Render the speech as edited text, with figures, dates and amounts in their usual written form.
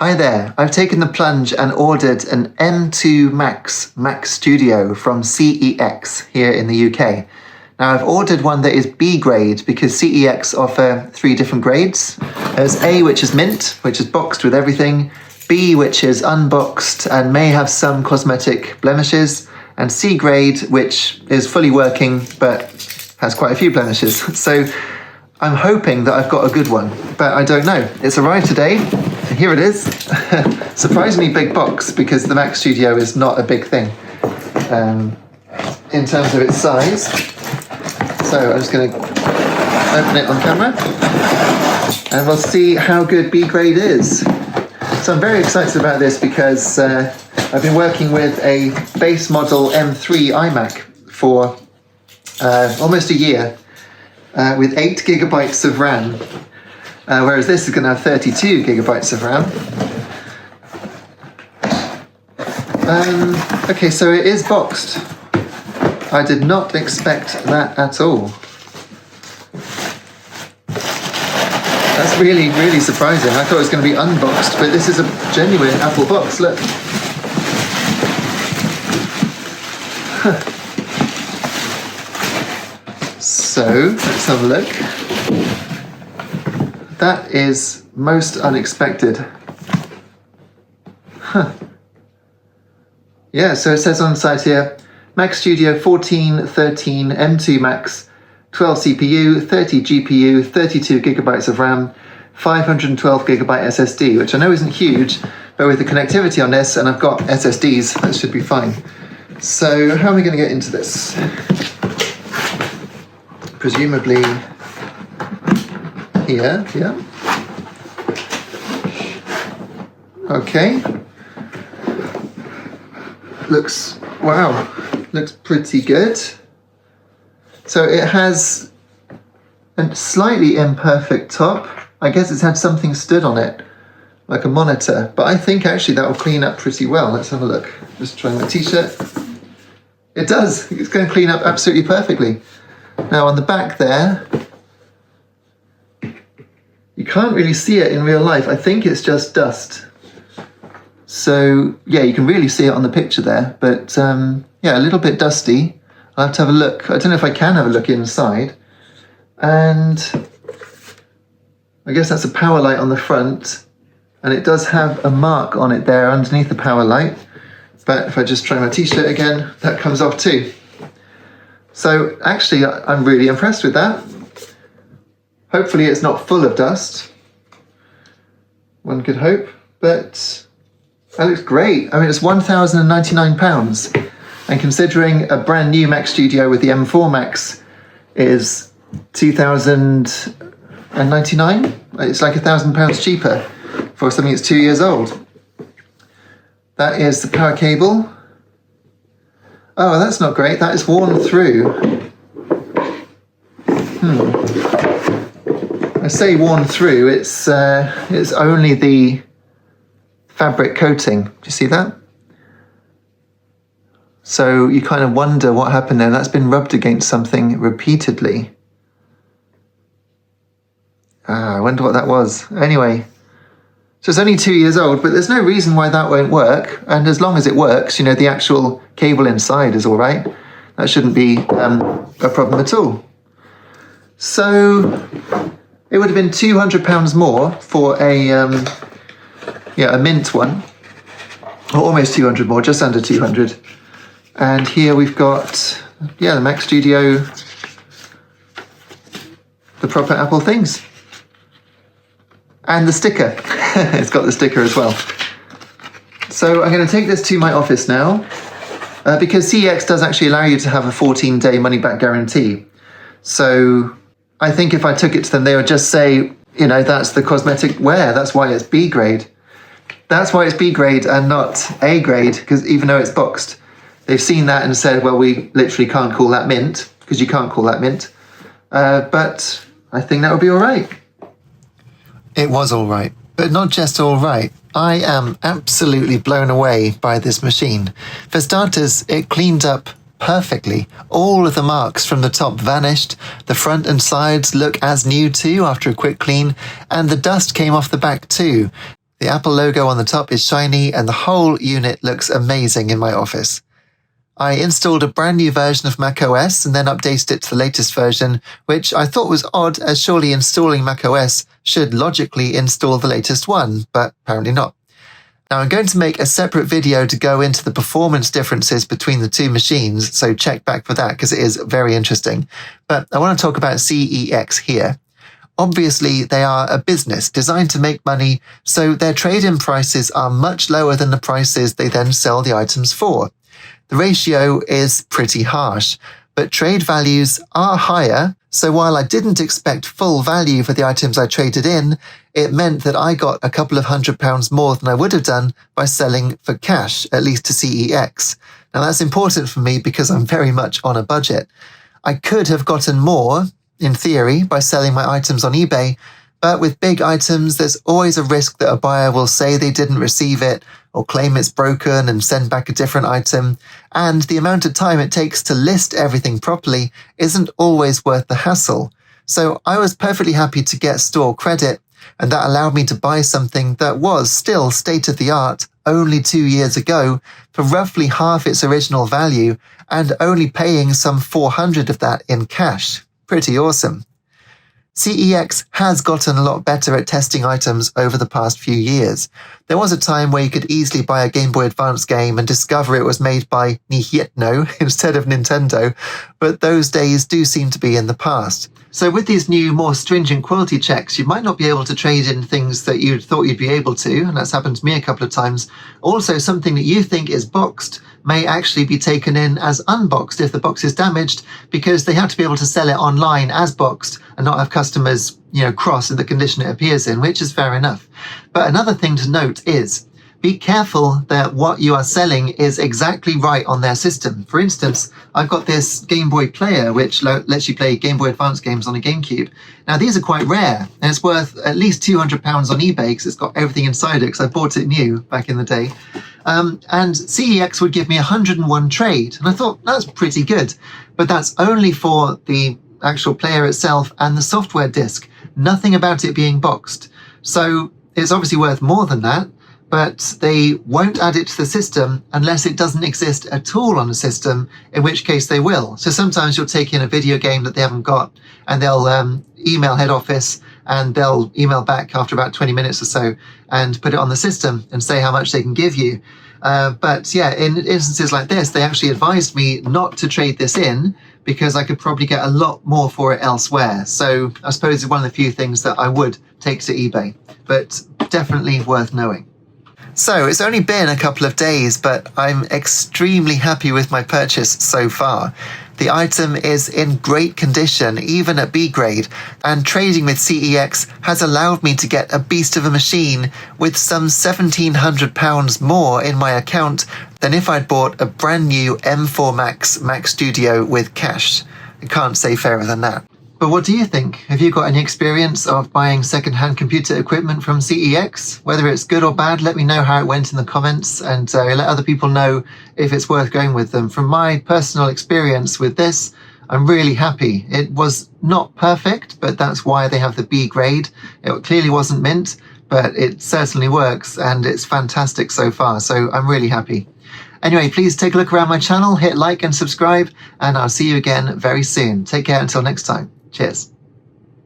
Hi there, I've taken the plunge and ordered an M2 Mac Studio from CEX here in the UK. Now I've ordered one that is B grade because CEX offer 3 different grades. There's A, which is mint, which is boxed with everything, B, which is unboxed and may have some cosmetic blemishes, and C grade, which is fully working but has quite a few blemishes. So I'm hoping that I've got a good one, but I don't know. It's arrived today. Here it is. Surprisingly big box because the Mac Studio is not a big thing in terms of its size. So I'm just going to open it on camera and we'll see how good B grade is. So I'm very excited about this because I've been working with a base model M3 iMac for almost a year with 8 gigabytes of RAM. Whereas this is going to have 32 gigabytes of RAM. Okay, so it is boxed. I did not expect that at all. That's really, really surprising. I thought it was going to be unboxed, but this is a genuine Apple box, look. So, let's have a look. That is most unexpected. Yeah, so it says on the site here, Mac Studio 1413 M2 Max, 12 CPU, 30 GPU, 32 gigabytes of RAM, 512 gigabyte SSD, which I know isn't huge, but with the connectivity on this, and I've got SSDs, that should be fine. So how are we going to get into this? Presumably here, yeah. Okay. Looks pretty good. So it has a slightly imperfect top. I guess it's had something stood on it, like a monitor, but I think actually that will clean up pretty well. Let's have a look. Just trying my t-shirt. It does. It's going to clean up absolutely perfectly. Now on the back there, you can't really see it in real life. I think it's just dust. So yeah, you can really see it on the picture there, but yeah, a little bit dusty. I'll have to have a look. I don't know if I can have a look inside. And I guess that's a power light on the front, and it does have a mark on it there underneath the power light. But if I just try my t-shirt again, that comes off too. So actually, I'm really impressed with that. Hopefully it's not full of dust. One could hope, but that looks great. I mean, it's £1,099, and considering a brand new Mac Studio with the M4 Max is £2,099, it's like £1,000 cheaper for something that's 2 years old. That is the power cable. Oh, that's not great. That is worn through. I say worn through. It's only the fabric coating. Do you see that? So you kind of wonder what happened there. That's been rubbed against something repeatedly. I wonder what that was. Anyway, so it's only 2 years old, but there's no reason why that won't work. And as long as it works, you know, the actual cable inside is all right. That shouldn't be a problem at all. So it would have been £200 more for a mint one, or almost 200 more, just under 200. And here we've got, the Mac Studio, the proper Apple things. And the sticker. It's got the sticker as well. So I'm going to take this to my office now, because CEX does actually allow you to have a 14-day money-back guarantee. So I think if I took it to them, they would just say, you know, that's the cosmetic wear. That's why it's B grade. That's why it's B grade and not A grade, because even though it's boxed, they've seen that and said, well, we literally can't call that mint, because you can't call that mint. But I think that would be all right. It was all right, but not just all right. I am absolutely blown away by this machine. For starters, it cleaned up perfectly. All of the marks from the top vanished, the front and sides look as new too after a quick clean, and the dust came off the back too. The Apple logo on the top is shiny and the whole unit looks amazing in my office. I installed a brand new version of macOS and then updated it to the latest version, which I thought was odd as surely installing macOS should logically install the latest one, but apparently not. Now I'm going to make a separate video to go into the performance differences between the two machines, so check back for that because it is very interesting. But I want to talk about CEX here. Obviously, they are a business designed to make money, so their trade-in prices are much lower than the prices they then sell the items for. The ratio is pretty harsh, but trade values are higher, so while I didn't expect full value for the items I traded in, it meant that I got a couple of £100 more than I would have done by selling for cash, at least to CEX. Now that's important for me because I'm very much on a budget. I could have gotten more, in theory, by selling my items on eBay, but with big items, there's always a risk that a buyer will say they didn't receive it or claim it's broken and send back a different item, and the amount of time it takes to list everything properly isn't always worth the hassle. So I was perfectly happy to get store credit, and that allowed me to buy something that was still state-of-the-art only 2 years ago for roughly half its original value and only paying some 400 of that in cash. Pretty awesome. CEX has gotten a lot better at testing items over the past few years. There was a time where you could easily buy a Game Boy Advance game and discover it was made by Nintendo instead of Nintendo, but those days do seem to be in the past. So with these new, more stringent quality checks, you might not be able to trade in things that you thought you'd be able to, and that's happened to me a couple of times. Also, something that you think is boxed may actually be taken in as unboxed if the box is damaged, because they have to be able to sell it online as boxed and not have customers, cross in the condition it appears in, which is fair enough. But another thing to note is, be careful that what you are selling is exactly right on their system. For instance, I've got this Game Boy player which lets you play Game Boy Advance games on a GameCube. Now these are quite rare, and it's worth at least £200 on eBay because it's got everything inside it, because I bought it new back in the day. And CEX would give me 101 trade, and I thought that's pretty good. But that's only for the actual player itself and the software disk, nothing about it being boxed. So it's obviously worth more than that, but they won't add it to the system unless it doesn't exist at all on the system, in which case they will. So sometimes you'll take in a video game that they haven't got, and they'll email head office, and they'll email back after about 20 minutes or so and put it on the system and say how much they can give you. But yeah, in instances like this, they actually advised me not to trade this in because I could probably get a lot more for it elsewhere. So I suppose it's one of the few things that I would take to eBay, but definitely worth knowing. So it's only been a couple of days, but I'm extremely happy with my purchase so far. The item is in great condition, even at B grade, and trading with CEX has allowed me to get a beast of a machine with some £1,700 more in my account than if I'd bought a brand new M4 Max Mac Studio with cash. I can't say fairer than that. But what do you think? Have you got any experience of buying second-hand computer equipment from CEX? Whether it's good or bad, let me know how it went in the comments, and let other people know if it's worth going with them. From my personal experience with this, I'm really happy. It was not perfect, but that's why they have the B grade. It clearly wasn't mint, but it certainly works, and it's fantastic so far, so I'm really happy. Anyway, please take a look around my channel, hit like and subscribe, and I'll see you again very soon. Take care until next time. Cheers.